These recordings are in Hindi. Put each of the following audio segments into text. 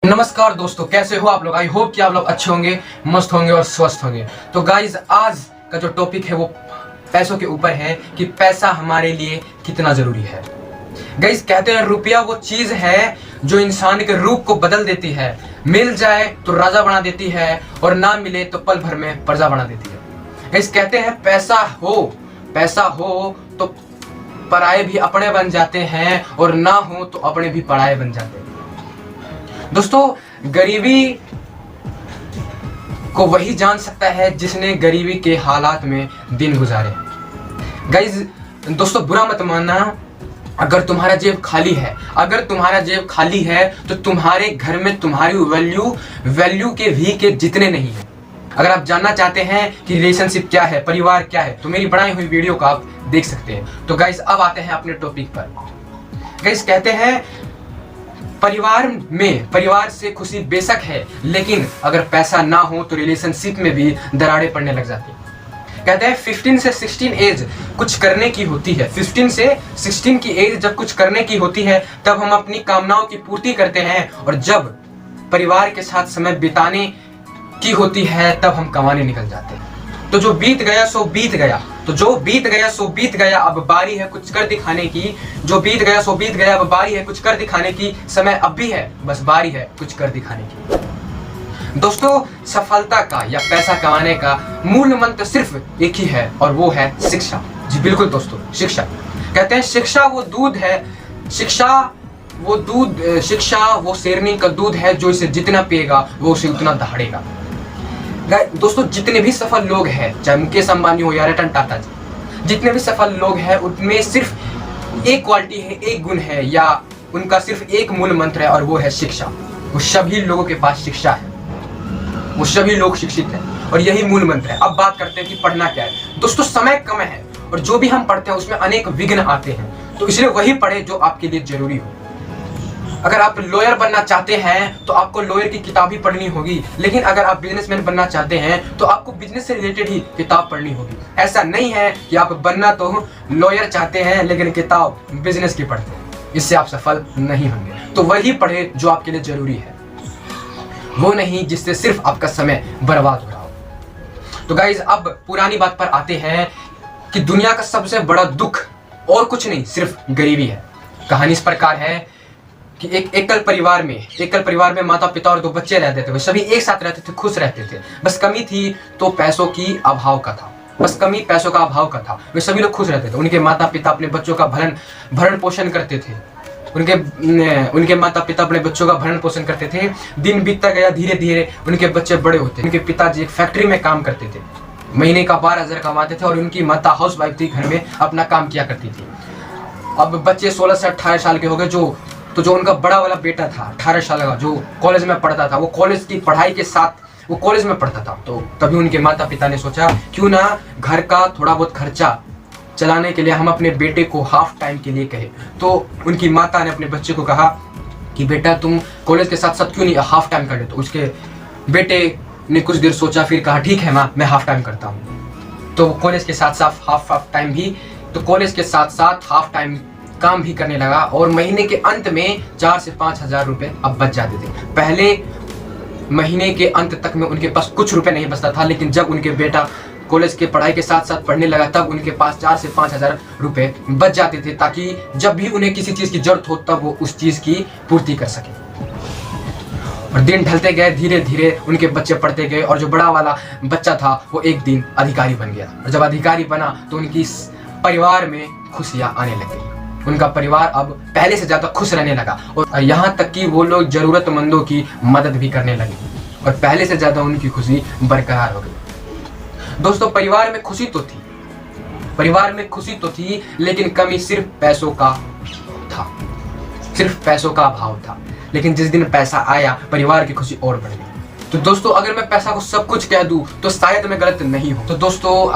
नमस्कार दोस्तों, कैसे हो आप लोग। आई होप कि आप लोग अच्छे होंगे, मस्त होंगे और स्वस्थ होंगे। तो गाइज, आज का जो टॉपिक है वो पैसों के ऊपर है कि पैसा हमारे लिए कितना जरूरी है। गाइज, कहते हैं रुपया वो चीज है जो इंसान के रूप को बदल देती है। मिल जाए तो राजा बना देती है और ना मिले तो पल भर में प्रजा बना देती है। गाइज, कहते हैं पैसा हो तो पराये भी अपने बन जाते हैं और ना हो तो अपने भी पराये बन जाते हैं। दोस्तों, गरीबी को वही जान सकता है जिसने गरीबी के हालात में दिन गुजारे। गाइज दोस्तों, बुरा मत मानना, अगर तुम्हारा जेब खाली है तो तुम्हारे घर में तुम्हारी वैल्यू के भी के जितने नहीं है। अगर आप जानना चाहते हैं कि रिलेशनशिप क्या है, परिवार क्या है, तो मेरी बनाई हुई वीडियो को आप देख सकते हैं। तो गाइज, अब आते हैं अपने टॉपिक पर। गाइज, कहते हैं परिवार से खुशी बेशक है, लेकिन अगर पैसा ना हो तो रिलेशनशिप में भी दरारें पड़ने लग जाती है। कहते हैं 15 से 16 एज कुछ करने की होती है। 15 से 16 की एज जब कुछ करने की होती है तब हम अपनी कामनाओं की पूर्ति करते हैं, और जब परिवार के साथ समय बिताने की होती है तब हम कमाने निकल जाते हैं। तो जो बीत गया सो बीत गया, अब बारी है कुछ कर दिखाने की। जो बीत गया सो बीत गया, अब बारी है कुछ कर दिखाने की। समय अब भी है, बस बारी है कुछ कर दिखाने की। दोस्तों, सफलता का या पैसा कमाने का मूल मंत्र सिर्फ एक ही है, और वो है शिक्षा। जी बिल्कुल दोस्तों, शिक्षा। कहते हैं शिक्षा वो शेरनी का दूध है जो इसे जितना पिएगा वो उसे उतना दहाड़ेगा। दोस्तों, जितने भी सफल लोग हैं, चाहे मुकेश अंबानी हो या रतन टाटा जी, जितने भी सफल लोग हैं उनमें सिर्फ एक क्वालिटी है, एक गुण है, या उनका सिर्फ एक मूल मंत्र है, और वो है शिक्षा। वो सभी लोगों के पास शिक्षा है, वो सभी लोग शिक्षित हैं, और यही मूल मंत्र है। अब बात करते हैं कि पढ़ना क्या है। दोस्तों, समय कम है और जो भी हम पढ़ते हैं उसमें अनेक विघ्न आते हैं, तो इसलिए वही पढ़े जो आपके लिए जरूरी हो। अगर आप लॉयर बनना चाहते हैं तो आपको लॉयर की किताब ही पढ़नी होगी, लेकिन अगर आप बिजनेसमैन बनना चाहते हैं तो आपको बिजनेस से रिलेटेड ही किताब पढ़नी होगी। ऐसा नहीं है कि आप बनना तो लॉयर चाहते हैं लेकिन किताब बिजनेस की पढ़ते हैं, इससे आप सफल नहीं होंगे। तो वही पढ़े जो आपके लिए जरूरी है, वो नहीं जिससे सिर्फ आपका समय बर्बाद हो रहा हो। तो गाइज, अब पुरानी बात पर आते हैं कि दुनिया का सबसे बड़ा दुख और कुछ नहीं, सिर्फ गरीबी है। कहानी इस प्रकार है कि एक एकल परिवार में माता पिता और 2 बच्चे रहते थे। वे सभी एक साथ रहते थे, खुश रहते थे। बस कमी थी तो पैसों का अभाव का था। वे सभी लोग खुश रहते थे। उनके माता पिता अपने बच्चों का भरण पोषण करते थे। उनके माता पिता अपने बच्चों का भरण पोषण करते थे। दिन बीतता गया, धीरे धीरे उनके बच्चे बड़े होते। उनके पिताजी एक फैक्ट्री में काम करते थे, महीने का 12,000 कमाते थे, और उनकी माता हाउस वाइफ थी, घर में अपना काम किया करती थी। अब बच्चे 16 से 18 साल के हो गए। जो उनका बड़ा वाला बेटा था 18 साल का, जो कॉलेज में पढ़ता था, वो कॉलेज की पढ़ाई के साथ वो कॉलेज में पढ़ता था। तो तभी उनके माता पिता ने सोचा क्यों ना घर का थोड़ा बहुत खर्चा चलाने के लिए हम अपने बेटे को हाफ टाइम के लिए कहें। तो उनकी माता ने अपने बच्चे को कहा कि बेटा तुम कॉलेज के साथ साथ क्यों नहीं हाफ टाइम कर ले। तो उसके बेटे ने कुछ देर सोचा, फिर कहा ठीक है माँ, मैं हाफ टाइम करता हूँ। तो कॉलेज के साथ साथ हाफ टाइम काम भी करने लगा, और महीने के अंत में 4 से 5 हजार रुपए अब बच जाते थे। पहले महीने के अंत तक में उनके पास कुछ रुपए नहीं बचता था, लेकिन जब उनके बेटा कॉलेज के पढ़ाई के साथ साथ पढ़ने लगा तब उनके पास 4 से 5 हजार रुपए बच जाते थे, ताकि जब भी उन्हें किसी चीज की जरूरत हो तब वो उस चीज की पूर्ति कर सके। और दिन ढलते गए, धीरे धीरे उनके बच्चे पढ़ते गए, और जो बड़ा वाला बच्चा था वो एक दिन अधिकारी बन गया। और जब अधिकारी बना तो उनकी परिवार में खुशियां आने लगी। उनका परिवार अब पहले से ज्यादा खुश रहने लगा, और यहाँ तक कि वो लोग जरूरतमंदों की मदद भी करने लगे, और पहले से ज्यादा उनकी खुशी बरकरार हो गई। दोस्तों, परिवार में खुशी तो थी, लेकिन कमी सिर्फ पैसों का अभाव था। लेकिन जिस दिन पैसा आया, परिवार की खुशी और बढ़ गई। तो दोस्तों, अगर मैं पैसा को सब कुछ कह दूं तो शायद मैं गलत नहीं हूं। तो दोस्तों,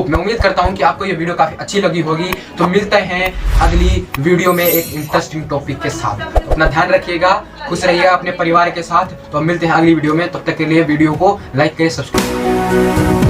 मैं उम्मीद करता हूं कि आपको ये वीडियो काफी अच्छी लगी होगी। तो मिलते हैं अगली वीडियो में एक इंटरेस्टिंग टॉपिक के साथ। तो अपना ध्यान रखिएगा, खुश रहिएगा अपने परिवार के साथ। तो मिलते हैं अगली वीडियो में, तब तक के लिए वीडियो को लाइक करें, सब्सक्राइब करें।